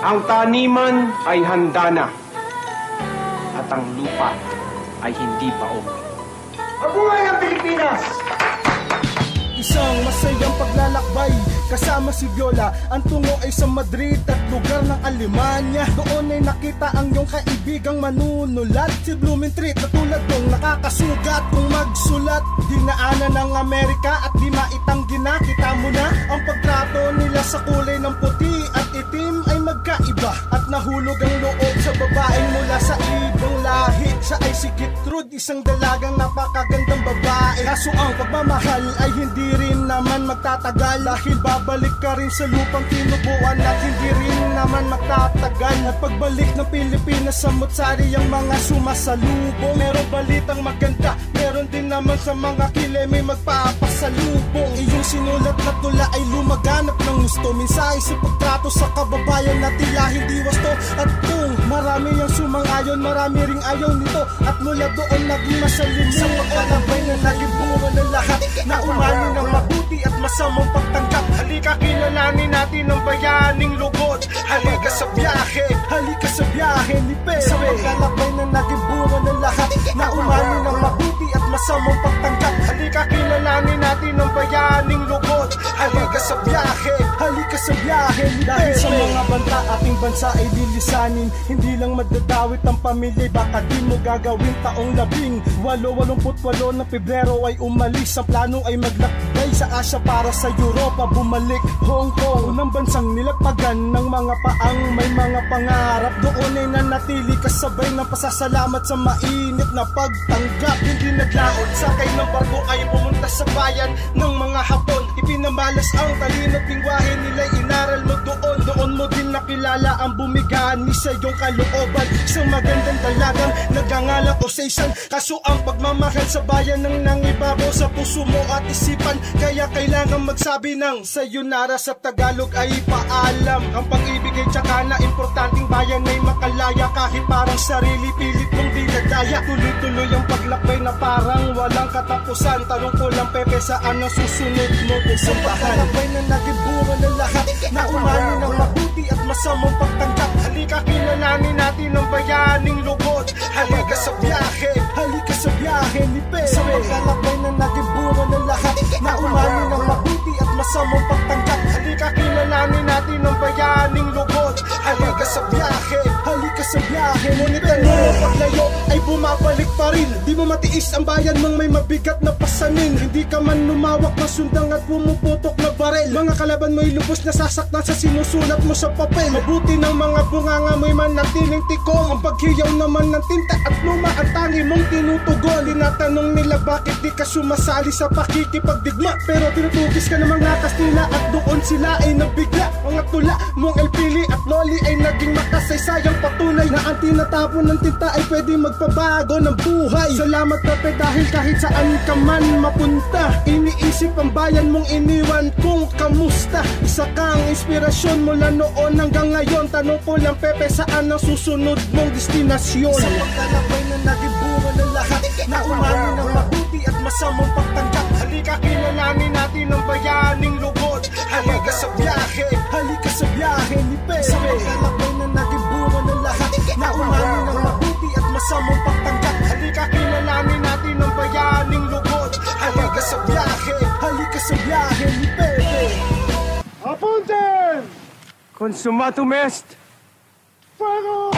Ang taniman ay handa na at ang lupa ay hindi pa okay. Mabuhay ang Pilipinas! Isang masayang paglalakbay kasama si Viola. Ang tungo ay sa Madrid at lugar ng Alemanya. Doon ay nakita ang iyong kaibigang manunulat, si Blumentritt, na tulad nung nakakasugat kung magsulat. Dinaanan ng Amerika at di maitanggi na. Kita mo na ang pagtrato nila sa kulay ng puti at itim ay magkaiba. At nahulog ang loob sa babaeng mula sa ibang lahi. Siya ay si Gertrude, isang dalagang napakagandang babae. Kaso ang pagmamahal ay hindi rin naman magtatagal, dahil babalik ka rin sa lupang tinubuan at hindi rin naman magtatagal. At pagbalik ng Pilipinas sa Mutsari ang mga sumasalubong. Meron balitang maganda, meron din naman sa mga kile may magpapasalubong. Iyong sinulat na tula ay lumaganap ng gusto, mensahe sa pagtrato sa kababayan na tila hindi wasto. At kung marami ang sumang-ayon, marami ring ayaw nito, at mula doon naging masalimuot sa paglalabay na naging bunga ng lahat na umani ng mabuti at masamang pagtanggap. Halika kilalanin natin ang bayaning lugod. Halika sa biyahe, halika sa biyahe ni Pepe. Sa paglalakbay na naging bunga ng lahat na umani ng mabuti at masamang pagtanggap. Halika kilalanin natin ang bayaning lugod. Halika sa biyahe, halika sa biyahe ni Pepe. Dahil sa mga banta ating bansa ay lilisanin, hindi lang madadawit ang pamilya, baka di mo gagawin taong 18 ng Pebrero ay umalis. Ang plano ay maglakbay sa Asia para sa Europa, bumalik Hong Kong, unang bansang nilagpagan ng mga paang may mga pangarap. Doon ay nanatili kasabay ng pasasalamat sa mainit na pagtanggap. Hindi naglaot, sakay ng barko ay pumunta sa bayan ng mga Hapon. Ipinamalas ang talino, lingwahe nila'y inaral mo doon. Doon mo din nakilala ang bumigaan ni sa iyong kalooban. Isang magandang dalagang nagangalak o seisan. Kaso ang pagmamahal sa bayan ng nangibabaw sa puso mo at isipan, kaya kailangan magsabi ng sayonara. Sa Tagalog ay paalam. Ang pag-ibig ay tsaka na importanteng bayan ay makalaya. Kahit parang sarili pilit mong dinadaya, tuloy-tuloy ang paglakbay na parang walang katapusan. Tanong ko lang Pepe, saan ang susunod mo isang paglakbay na naging bunga ng lahat na umani ng mabuti at masamang pagtanggap. Halika kilalanin natin ang bayaning lugod. Halika sa biyahe, halika sa biyahe ni Pepe. Sa paglalakbay na naging bunga ng lahat na umani ng mabuti at masamang pagtanggap. Halika kilalanin natin ang bayaning lugod. Halika sa biyahe, halika sa biyahe. Ngunit ano, paglayo ay bumabalik pa rin. Di mo matiis ang bayan mong may mabigat na pasanin. Hindi ka man lumawak na sundang at pumuputok na barel. Mga kalaban mo'y lubos na sasaktan sa sinusulat mo sa papel. Mabuti ng mga bunganga mo'y manatiling tikom. Ang paghiyaw naman ng tinta at luma ang tangi mong tinutugon. Tinatanong nila bakit di ka sumasali sa pakikipagdigma, pero tinutugis ka namang natas nila at doon sila ay nabigla. Mga tula mong El Pili at Loli ay naging makasaysayang patunay na ang tinatapon ng tinta ay pwedeng magpabago ng buhay. Salamat Pepe dahil kahit saan ka man mapunta, iniisip ang bayan mong iniwan kung kamusta. Isa kang inspirasyon mula noon hanggang ngayon. Tanong ko lang Pepe, saan ang susunod mong destinasyon? Sa paglalakbay na naging bunga ng lahat na umani ng mabuti at masamang pagtanggap. Halika kilalanin natin ang bayaning lugod. Halika sa biyahe, halika sa biyahe ni Pepe. Sa paglalakbay na naging bunga ng lahat na umani ng mabuti at masamang pagtanggap. Halika kilalanin natin ang bayaning lugod. Halika sa biyahe, halika sa biyahe ni Pepe. Apunten! Consumatum est! Fuego!